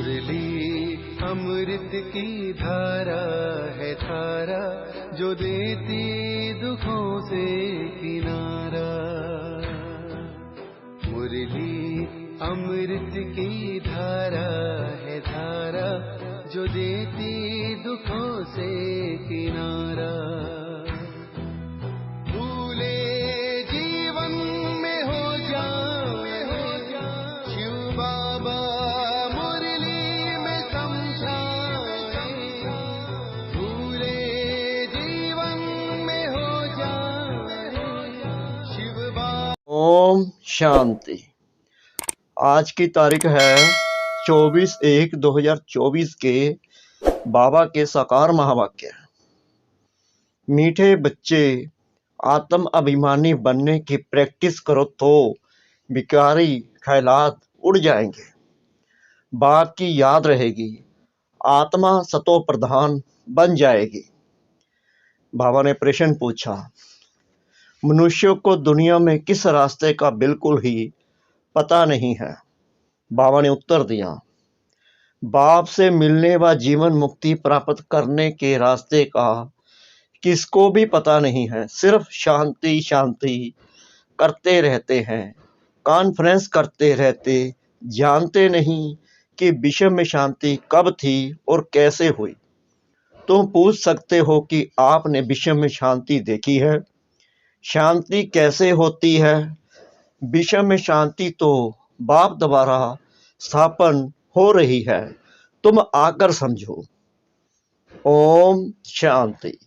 मुरली अमृत की धारा है धारा, जो देती दुखों से किनारा। मुरली अमृत की धारा है धारा, जो देती दुखों से किनारा। भूले जीवन में हो जाए शिव बाबा मुरली में समझाए। भूले जीवन में हो जाए शिव बाबा। ओम शांति। आज की तारीख है 24/1/2024 के बाबा के साकार महावाक्य। मीठे बच्चे, आत्म अभिमानी बनने की प्रैक्टिस करो तो विकारी ख्यालात उड़ जाएंगे। बाप की याद रहेगी, आत्मा सतो प्रधान बन जाएगी। बाबा ने प्रश्न पूछा, मनुष्यों को दुनिया में किस रास्ते का बिल्कुल ही पता नहीं है। बाबा ने उत्तर दिया, बाप से मिलने व जीवन मुक्ति प्राप्त करने के रास्ते का किसको भी पता नहीं है। सिर्फ शांति शांति करते रहते हैं, कॉन्फ्रेंस करते रहते, जानते नहीं कि विश्व में शांति कब थी और कैसे हुई। तुम पूछ सकते हो कि आपने विश्व में शांति देखी है? शांति कैसे होती है? विश्व में शांति तो बाप द्वारा स्थापन हो रही है, तुम आकर समझो। ओम शांति।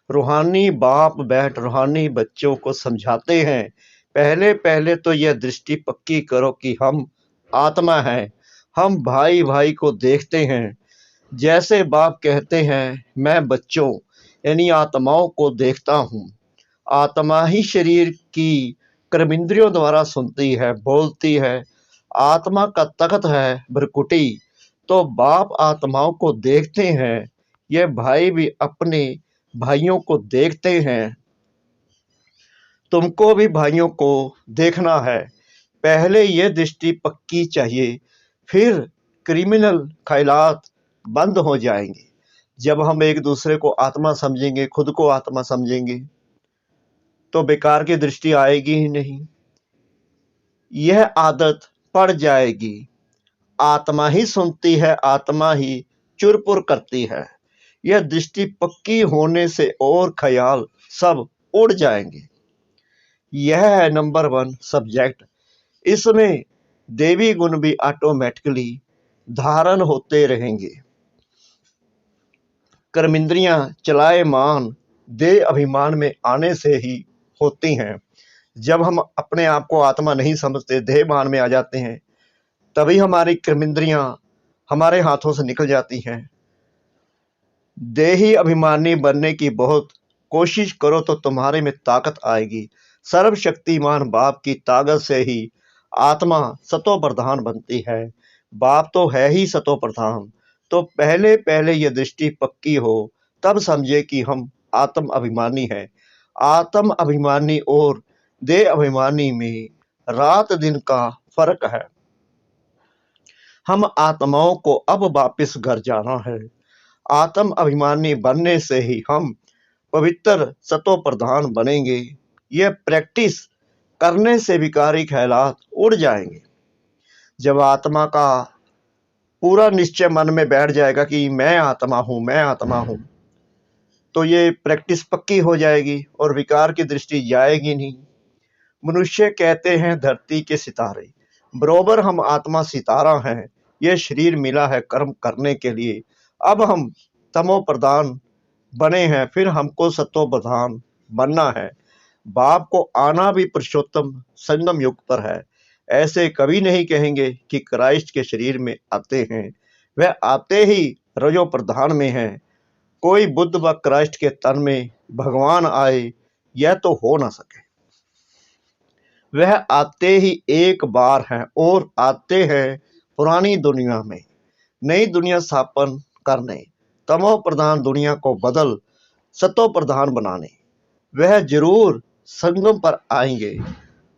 रूहानी बाप बैठ रूहानी बच्चों को समझाते हैं, पहले पहले तो यह दृष्टि पक्की करो कि हम आत्मा हैं, हम भाई भाई को देखते हैं। जैसे बाप कहते हैं, मैं बच्चों यानी आत्माओं को देखता हूँ। आत्मा ही शरीर की कर्मेंद्रियों द्वारा सुनती है, बोलती है। आत्मा का तख्त है भ्रकुटी, तो बाप आत्माओं को देखते हैं। ये भाई भी अपने भाइयों को देखते हैं। तुमको भी भाइयों को देखना है। पहले ये दृष्टि पक्की चाहिए, फिर क्रिमिनल ख्यालात बंद हो जाएंगे। जब हम एक दूसरे को आत्मा समझेंगे, खुद को आत्मा समझेंगे, तो बेकार की दृष्टि आएगी ही नहीं। यह आदत पड़ जाएगी। आत्मा ही सुनती है, आत्मा ही चुरपुर करती है। यह दृष्टि पक्की होने से और ख्याल सब उड़ जाएंगे। यह है नंबर 1 सब्जेक्ट। इसमें देवी गुण भी ऑटोमेटिकली धारण होते रहेंगे। कर्मेंद्रियां चलायमान देह अभिमान में आने से ही होती हैं। जब हम अपने आप को आत्मा नहीं समझते, देहभान में आ जाते हैं, तभी हमारी कर्मेंद्रियां हमारे हाथों से निकल जाती हैं। देही अभिमानी बनने की बहुत कोशिश करो तो तुम्हारे में ताकत आएगी। सर्वशक्तिमान बाप की ताकत से ही आत्मा सतो प्रधान बनती है। बाप तो है ही सतो प्रधान। तो पहले पहले ये दृष्टि पक्की हो, तब समझे कि हम आत्म अभिमानी हैं। आत्म अभिमानी और देह अभिमानी में रात दिन का फर्क है। हम आत्माओं को अब वापस घर जाना है। आत्म अभिमानी बनने से ही हम पवित्र सतो प्रधान बनेंगे। यह प्रैक्टिस करने से विकारी ख्यालात उड़ जाएंगे। जब आत्मा का पूरा निश्चय मन में बैठ जाएगा कि मैं आत्मा हूँ, मैं आत्मा हूँ, तो ये प्रैक्टिस पक्की हो जाएगी और विकार की दृष्टि जाएगी नहीं। मनुष्य कहते हैं धरती के सितारे, बरोबर हम आत्मा सितारा हैं। यह शरीर मिला है कर्म करने के लिए। अब हम तमो प्रधान बने हैं, फिर हमको सतो प्रधान बनना है। बाप को आना भी पुरुषोत्तम संगम युग पर है। ऐसे कभी नहीं कहेंगे कि क्राइस्ट के शरीर में आते हैं, वह आते ही रजो प्रधान में हैं। कोई बुद्ध व क्राइस्ट के तन में भगवान आए, यह तो हो ना सके। वह आते ही एक बार हैं और आते हैं पुरानी दुनिया में नई दुनिया स्थापन करने, तमो प्रधान दुनिया को बदल सतो प्रधान बनाने। वह जरूर संगम पर आएंगे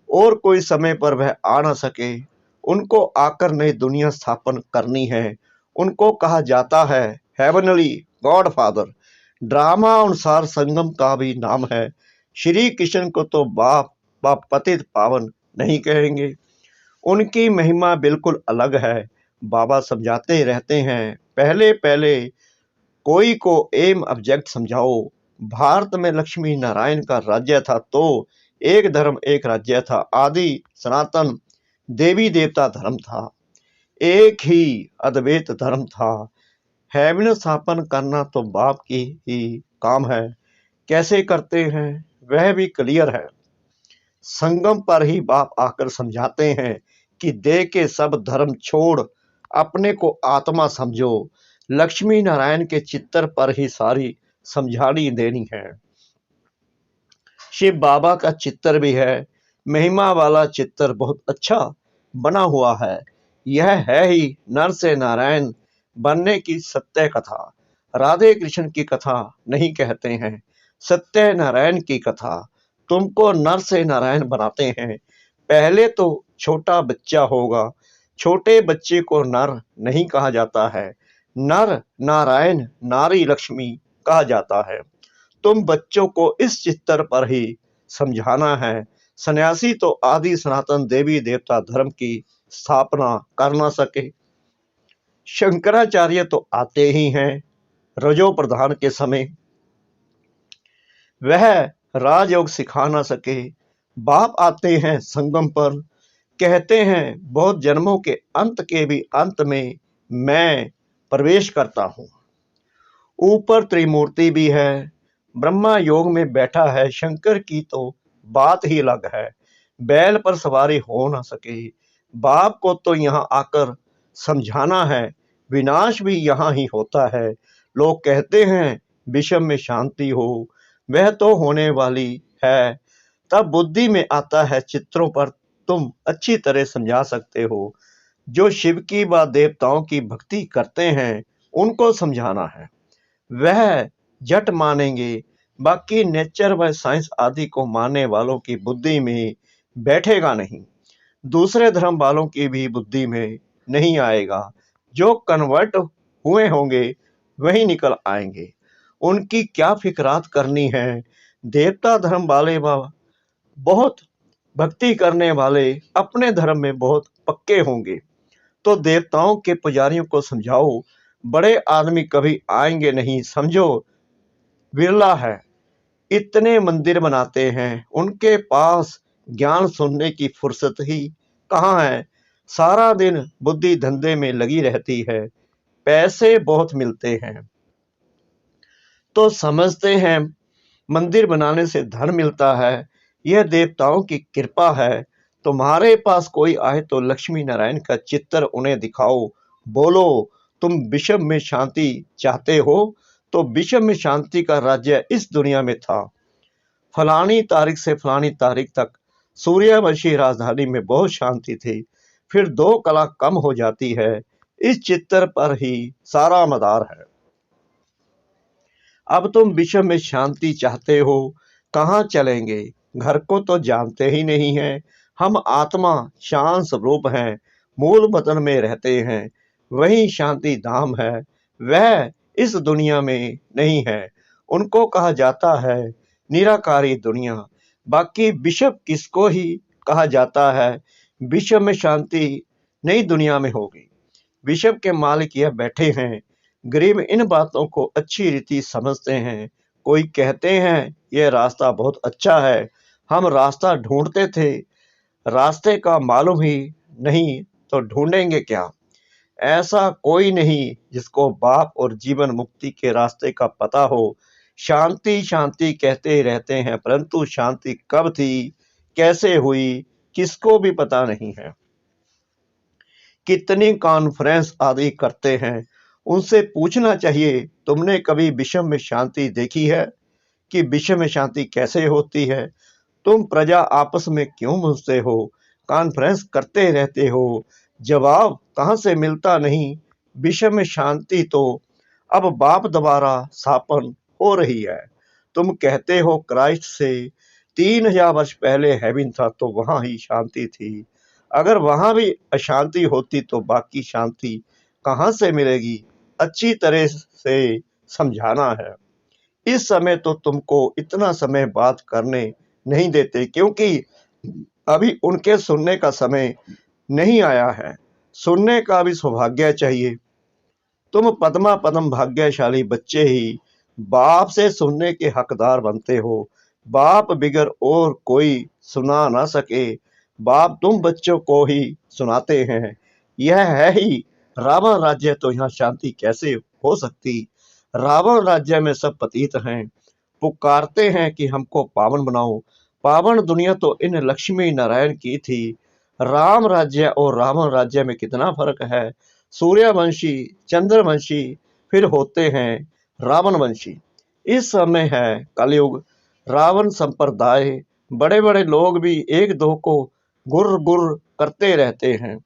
और कोई समय पर वह आ ना सके, उनको आकर नई दुनिया स्थापन करनी है उनको कहा जाता है हेवनली गॉडफादर। ड्रामा अनुसार संगम का भी नाम है। श्री कृष्ण को तो बाप पतित पावन नहीं कहेंगे, उनकी महिमा बिल्कुल अलग है। बाबा समझाते रहते हैं, पहले पहले कोई को एम ऑब्जेक्ट समझाओ। भारत में लक्ष्मी नारायण का राज्य था तो एक धर्म एक राज्य था, आदि सनातन देवी देवता धर्म था, एक ही अद्वैत धर्म था। हेवन स्थापन करना तो बाप की ही काम है, कैसे करते हैं वह भी क्लियर है। संगम पर ही बाप आकर समझाते हैं कि देह के सब धर्म छोड़ अपने को आत्मा समझो। लक्ष्मी नारायण के चित्तर पर ही सारी समझानी देनी है। शिव बाबा का चित्तर भी है, महिमा वाला चित्तर बहुत अच्छा बना हुआ है। यह है ही नर से नारायण बनने की सत्य कथा। राधे कृष्ण की कथा नहीं कहते हैं, सत्य नारायण की कथा। तुमको नर से नारायण बनाते हैं, पहले तो छोटा बच्चा होगा। छोटे बच्चे को नर नहीं कहा जाता है, नर नारायण नारी लक्ष्मी कहा जाता है। तुम बच्चों को इस चित्तर पर ही समझाना है। सन्यासी तो आदि सनातन देवी देवता धर्म की स्थापना कर ना सके। शंकराचार्य तो आते ही हैं रजो प्रधान के समय, वह राजयोग सिखा ना सके। बाप आते हैं संगम पर, कहते हैं बहुत जन्मों के अंत के भी अंत में मैं प्रवेश करता हूँ। ऊपर त्रिमूर्ति भी है, ब्रह्मा योग में बैठा है। शंकर की तो बात ही अलग है, बैल पर सवारी हो ना सके। बाप को तो यहाँ आकर समझाना है, विनाश भी यहाँ ही होता है। लोग कहते हैं विषम में शांति हो, वह तो होने वाली है। तब बुद्धि में आता है चित्रों पर तुम अच्छी तरह समझा सकते हो। जो शिव की व देवताओं की भक्ति करते हैं उनको समझाना है, वह झट मानेंगे। बाकी नेचर व साइंस आदि को मानने वालों की बुद्धि में बैठेगा नहीं, दूसरे धर्म वालों की भी बुद्धि में नहीं आएगा। जो कन्वर्ट हुए होंगे वही निकल आएंगे, उनकी क्या फिक्रात करनी है। देवता धर्म वाले व बहुत भक्ति करने वाले अपने धर्म में बहुत पक्के होंगे, तो देवताओं के पुजारियों को समझाओ। बड़े आदमी कभी आएंगे नहीं, समझो विरला है। इतने मंदिर बनाते हैं, उनके पास ज्ञान सुनने की फुर्सत ही कहाँ है। सारा दिन बुद्धि धंधे में लगी रहती है, पैसे बहुत मिलते हैं तो समझते हैं मंदिर बनाने से धन मिलता है, यह देवताओं की कृपा है। तुम्हारे पास कोई आए तो लक्ष्मी नारायण का चित्र उन्हें दिखाओ, बोलो तुम विश्व में शांति चाहते हो तो विश्व में शांति का राज्य इस दुनिया में था। फलानी तारीख से फलानी तारीख तक सूर्यवंशी राजधानी में बहुत शांति थी, फिर 2 कला कम हो जाती है। इस चित्र पर ही सारा मदार है। अब तुम विश्व में शांति चाहते हो, कहाँ चलेंगे? घर को तो जानते ही नहीं है। हम आत्मा शांत स्वरूप हैं, मूल वतन में रहते हैं, वही शांति धाम है, वह इस दुनिया में नहीं है। उनको कहा जाता है निराकारी दुनिया। बाकी विश्व किसको ही कहा जाता है? विश्व में शांति नई दुनिया में होगी। विश्व के मालिक यह बैठे हैं, गरीब इन बातों को अच्छी रीति समझते हैं। कोई कहते हैं यह रास्ता बहुत अच्छा है, हम रास्ता ढूंढते थे, रास्ते का मालूम ही नहीं तो ढूंढेंगे क्या? ऐसा कोई नहीं जिसको बाप और जीवन मुक्ति के रास्ते का पता हो। शांति शांति कहते रहते हैं, परंतु शांति कब थी, कैसे हुई, किसको भी पता नहीं है। कितनी कॉन्फ्रेंस आदि करते हैं, उनसे पूछना चाहिए तुमने कभी विश्व में शांति देखी है कि विश्व में शांति कैसे होती है? तुम प्रजा आपस में क्यों मुझसे हो, कॉन्फ्रेंस करते रहते हो, जवाब कहाँ से मिलता नहीं। विश्व में शांति तो अब बाप द्वारा स्थापन हो रही है। तुम कहते हो क्राइस्ट से 3000 वर्ष पहले हेवन था तो वहां ही शांति थी। अगर वहां भी अशांति होती तो बाकी शांति कहाँ से मिलेगी, अच्छी तरह से समझाना है। इस समय तो तुमको इतना समय बात करने नहीं देते, क्योंकि अभी उनके सुनने का समय नहीं आया है। सुनने का भी सौभाग्य चाहिए। तुम पद्मा पद्म भाग्यशाली बच्चे ही बाप से सुनने के हकदार बनते हो। बाप बिगर और कोई सुना ना सके, बाप तुम बच्चों को ही सुनाते हैं। यह है ही रावण राज्य, तो यहाँ शांति कैसे हो सकती। रावण राज्य में सब पतित हैं, पुकारते हैं कि हमको पावन बनाओ। पावन दुनिया तो इन लक्ष्मी नारायण की थी। राम राज्य और रावण राज्य में कितना फर्क है। सूर्यवंशी, चंद्रवंशी, फिर होते हैं रावणवंशी। इस समय है कलयुग, रावण संप्रदाय। बड़े बड़े लोग भी एक दो को गुर गुर करते रहते हैं।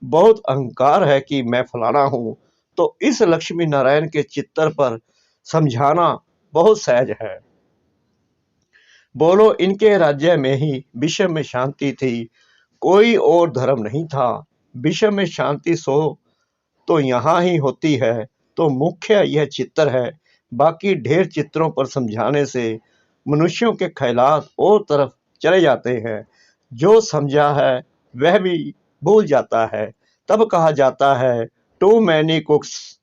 बहुत अहंकार है कि मैं फलाना हूं, तो इस लक्ष्मी नारायण के चित्तर पर समझाना बहुत सहज है। बोलो, इनके राज्य में ही विश्व में शांति थी, कोई और धर्म नहीं था। विश्व में शांति सो तो यहाँ ही होती है, तो मुख्य यह चित्र है। बाकी ढेर चित्रों पर समझाने से मनुष्यों के ख्यालात और तरफ चले जाते हैं। जो समझा है वह भी भूल जाता है। तब कहा जाता है टू मैनी कुक्स।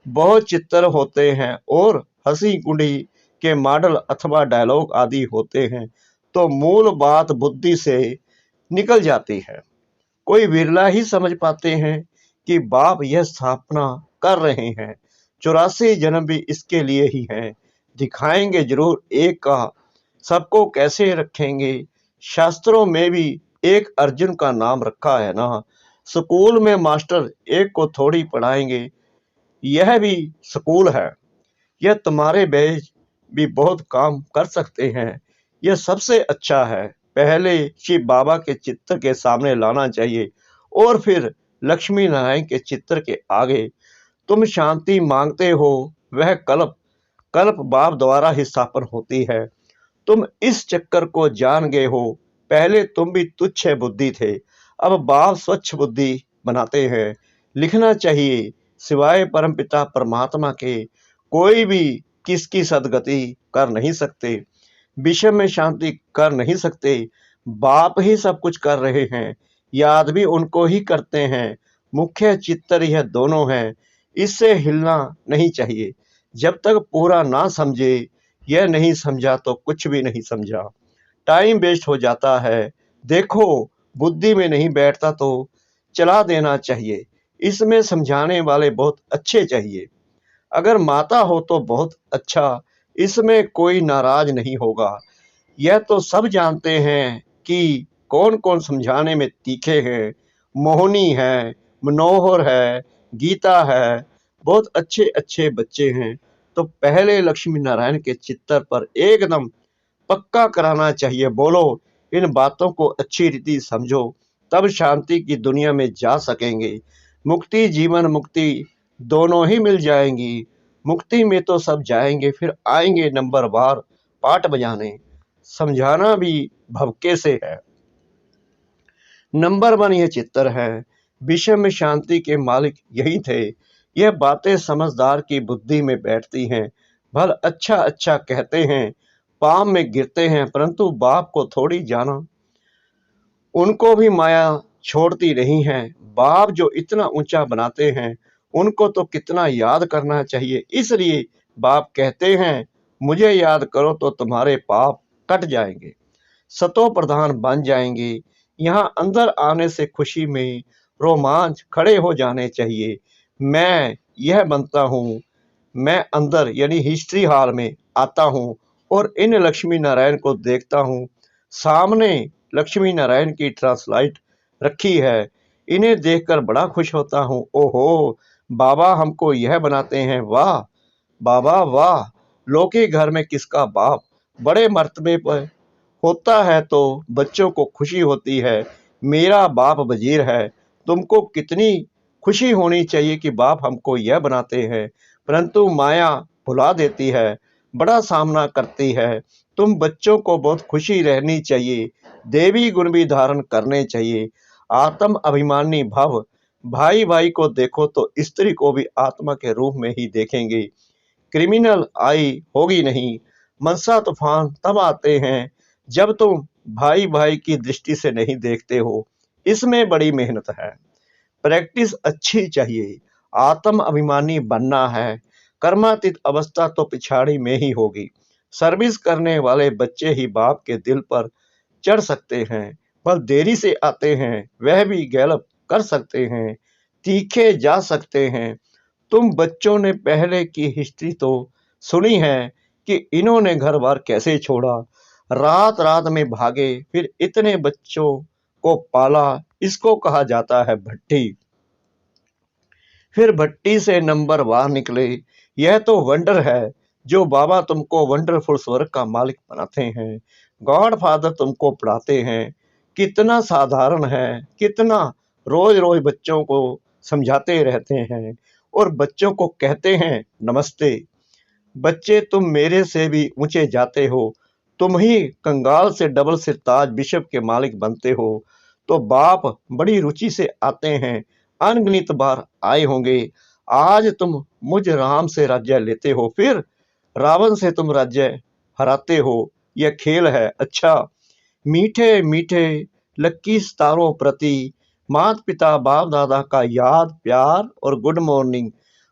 बहुत चित्र होते हैं और हंसी कुंडी के मॉडल अथवा डायलॉग आदि होते हैं, तो मूल बात बुद्धि से निकल जाती है। कोई विरला ही समझ पाते हैं कि बाप यह स्थापना कर रहे हैं। 84 जन्म भी इसके लिए ही हैं। दिखाएंगे जरूर एक का, सबको कैसे रखेंगे। शास्त्रों में भी एक अर्जुन का नाम रखा है ना। स्कूल में मास्टर एक को थोड़ी पढ़ाएंगे, यह भी स्कूल है। यह तुम्हारे बैच भी बहुत काम कर सकते हैं। यह सबसे अच्छा है। पहले शिव बाबा के चित्र के सामने लाना चाहिए और फिर लक्ष्मी नारायण के चित्र के आगे। तुम शांति मांगते हो, वह कल्प कल्प बाप द्वारा ही स्थापन होती है। तुम इस चक्कर को जान गए हो। पहले तुम भी तुच्छ बुद्धि थे, अब बाप स्वच्छ बुद्धि बनाते हैं। लिखना चाहिए, सिवाय परमपिता परमात्मा के कोई भी किसकी सदगति कर नहीं सकते, विश्व में शांति कर नहीं सकते। बाप ही सब कुछ कर रहे हैं, याद भी उनको ही करते हैं। मुख्य चित्तर यह दोनों हैं, इससे हिलना नहीं चाहिए। जब तक पूरा ना समझे, यह नहीं समझा तो कुछ भी नहीं समझा। टाइम वेस्ट हो जाता है। देखो, बुद्धि में नहीं बैठता तो चला देना चाहिए। इसमें समझाने वाले बहुत अच्छे चाहिए। अगर माता हो तो बहुत अच्छा, इसमें कोई नाराज नहीं होगा। यह तो सब जानते हैं कि कौन कौन समझाने में तीखे हैं। मोहिनी है, मनोहर है, गीता है, बहुत अच्छे अच्छे बच्चे हैं। तो पहले लक्ष्मी नारायण के चित्तर पर एकदम पक्का कराना चाहिए। बोलो, इन बातों को अच्छी रीति समझो, तब शांति की दुनिया में जा सकेंगे। मुक्ति जीवन मुक्ति दोनों ही मिल जाएंगी। मुक्ति में तो सब जाएंगे, फिर आएंगे नंबर बार पाठ बजाने। समझाना भी भवके से है। नंबर 1 यह चित्र है। विश्व में शांति के मालिक यही थे। यह बातें समझदार की बुद्धि में बैठती हैं। भल अच्छा अच्छा कहते हैं, पाँव में गिरते हैं, परंतु बाप को थोड़ी जाना। उनको भी माया छोड़ती नहीं है। बाप जो इतना ऊंचा बनाते हैं, उनको तो कितना याद करना चाहिए। इसलिए बाप कहते हैं, मुझे याद करो तो तुम्हारे पाप कट जाएंगे, सतो प्रधान बन जाएंगे। यहाँ अंदर आने से खुशी में रोमांच खड़े हो जाने चाहिए। मैं यह बनता हूँ, मैं अंदर यानी हिस्ट्री हॉल में आता हूँ और इन लक्ष्मी नारायण को देखता हूँ। सामने लक्ष्मी नारायण की ट्रांसलाइट रखी है, इन्हें देखकर बड़ा खुश होता हूँ। ओहो, बाबा हमको यह बनाते हैं, वाह बाबा वाह। लोके घर में किसका बाप बड़े मर्तबे पर होता है तो बच्चों को खुशी होती है। मेरा बाप वजीर है। तुमको कितनी खुशी होनी चाहिए कि बाप हमको यह बनाते हैं, परंतु माया भुला देती है, बड़ा सामना करती है। तुम बच्चों को बहुत खुशी रहनी चाहिए, देवी गुण भी धारण करने चाहिए। आत्म अभिमानी भव, भाई भाई को देखो तो स्त्री को भी आत्मा के रूप में ही देखेंगे। क्रिमिनल आई होगी नहीं। मनसा तूफान तब आते हैं जब तुम भाई भाई की दृष्टि से नहीं देखते हो। इसमें बड़ी मेहनत है, प्रैक्टिस अच्छी चाहिए। आत्म अभिमानी बनना है। कर्मातीत अवस्था तो पिछाड़ी में ही होगी। सर्विस करने वाले बच्चे ही बाप के दिल पर चढ़ सकते हैं, पर देरी से आते हैं वह भी गैलप कर सकते हैं, तीखे जा सकते हैं। तुम बच्चों ने पहले की हिस्ट्री तो सुनी है कि इन्होंने घर बार कैसे छोड़ा, रात रात में भागे, फिर इतने बच्चों को पाला। इसको कहा जाता है भट्टी। फिर भट्टी से नंबर बाहर निकले। यह तो वंडर है जो बाबा तुमको वंडरफुल स्वर्ग का मालिक बनाते हैं। गॉड फादर तुमको पढ़ाते हैं। कितना साधारण है, कितना रोज रोज बच्चों को समझाते रहते हैं और बच्चों को कहते हैं नमस्ते। बच्चे तुम मेरे से भी ऊंचे जाते हो। तुम ही कंगाल से डबल सिरताज बिशप के मालिक बनते हो। तो बाप बड़ी रुचि से आते हैं, अनगिनत बार आए होंगे। आज तुम मुझ राम से राज्य लेते हो, फिर रावण से तुम राज्य हराते हो। यह खेल है। अच्छा, मीठे मीठे लक्की सितारों प्रति माता पिता बाप दादा का याद प्यार और गुड मॉर्निंग।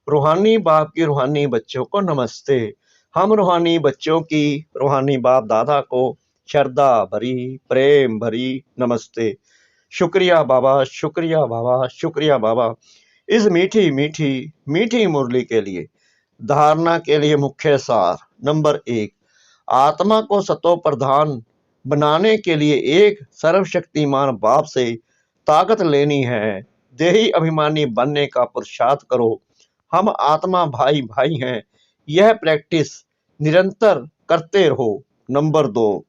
रूहानी बाप की रूहानी बच्चों को नमस्ते। हम रूहानी बच्चों की रूहानी बाप दादा को श्रद्धा भरी प्रेम भरी नमस्ते। शुक्रिया बाबा, शुक्रिया बाबा, शुक्रिया बाबा इस मीठी मीठी मीठी मुरली के लिए। धारणा के लिए मुख्य सार। नंबर 1, आत्मा को सतो प्रधान बनाने के लिए एक सर्वशक्तिमान बाप से ताकत लेनी है। देही अभिमानी बनने का पुरुषार्थ करो। हम आत्मा भाई भाई हैं। यह प्रैक्टिस निरंतर करते रहो। नंबर 2,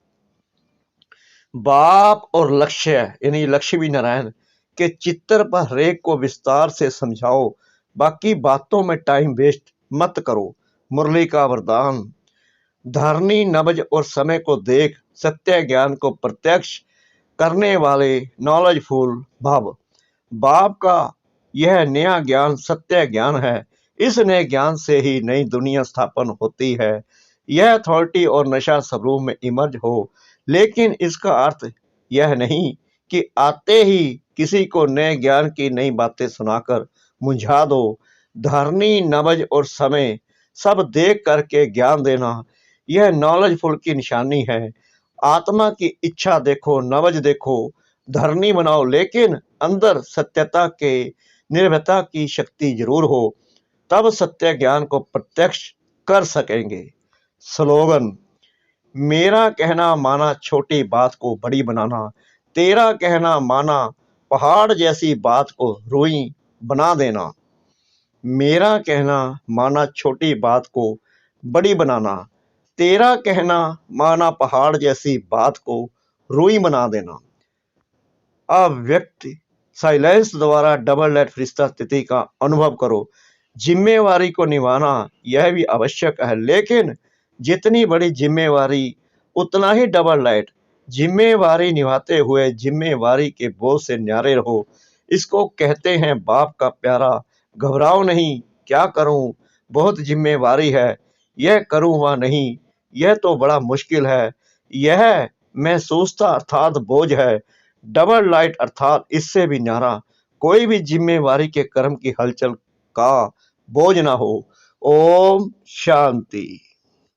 बाप और लक्ष्य यानी लक्ष्मी नारायण के चित्र पर रेख को विस्तार से समझाओ। बाकी बातों में टाइम वेस्ट मत करो। मुरली का वरदान। धरनी नब्ज और समय को देख सत्य ज्ञान को प्रत्यक्ष करने वाले नॉलेजफुल भव। बाप का यह नया ज्ञान सत्य ज्ञान है। इस नए ज्ञान से ही नई दुनिया स्थापन होती है। यह अथॉरिटी और नशा स्वरूप में इमर्ज हो, लेकिन इसका अर्थ यह नहीं कि आते ही किसी को नए ज्ञान की नई बातें सुनाकर मुंझा दो। धरनी नब्ज और समय सब देख करके ज्ञान देना, यह नॉलेजफुल की निशानी है। आत्मा की इच्छा देखो, नब्ज देखो, धरनी बनाओ, लेकिन अंदर सत्यता के निर्भयता की शक्ति जरूर हो, तब सत्य ज्ञान को प्रत्यक्ष कर सकेंगे। स्लोगन। मेरा कहना माना छोटी बात को बड़ी बनाना, तेरा कहना माना पहाड़ जैसी बात को रूई बना देना। मेरा कहना माना छोटी बात को बड़ी बनाना, तेरा कहना माना पहाड़ जैसी बात को रूई बना देना। अव्यक्त साइलेंस द्वारा डबल लाइट फरिश्ता स्थिति का अनुभव करो। जिम्मेवारी को निभाना यह भी आवश्यक है, लेकिन जितनी बड़ी जिम्मेवारी उतना ही डबल लाइट। जिम्मेवारी निभाते हुए जिम्मेवारी के बोझ से न्यारे रहो। इसको कहते हैं बाप का प्यारा। घबराओ नहीं, क्या करूं, बहुत जिम्मेवारी है, यह करूं व नहीं, यह तो बड़ा मुश्किल है, यह महसूसता अर्थात बोझ है। डबल लाइट अर्थात इससे भी न्यारा। कोई भी जिम्मेवारी के कर्म की हलचल का बोझ ना हो। ओम शांति।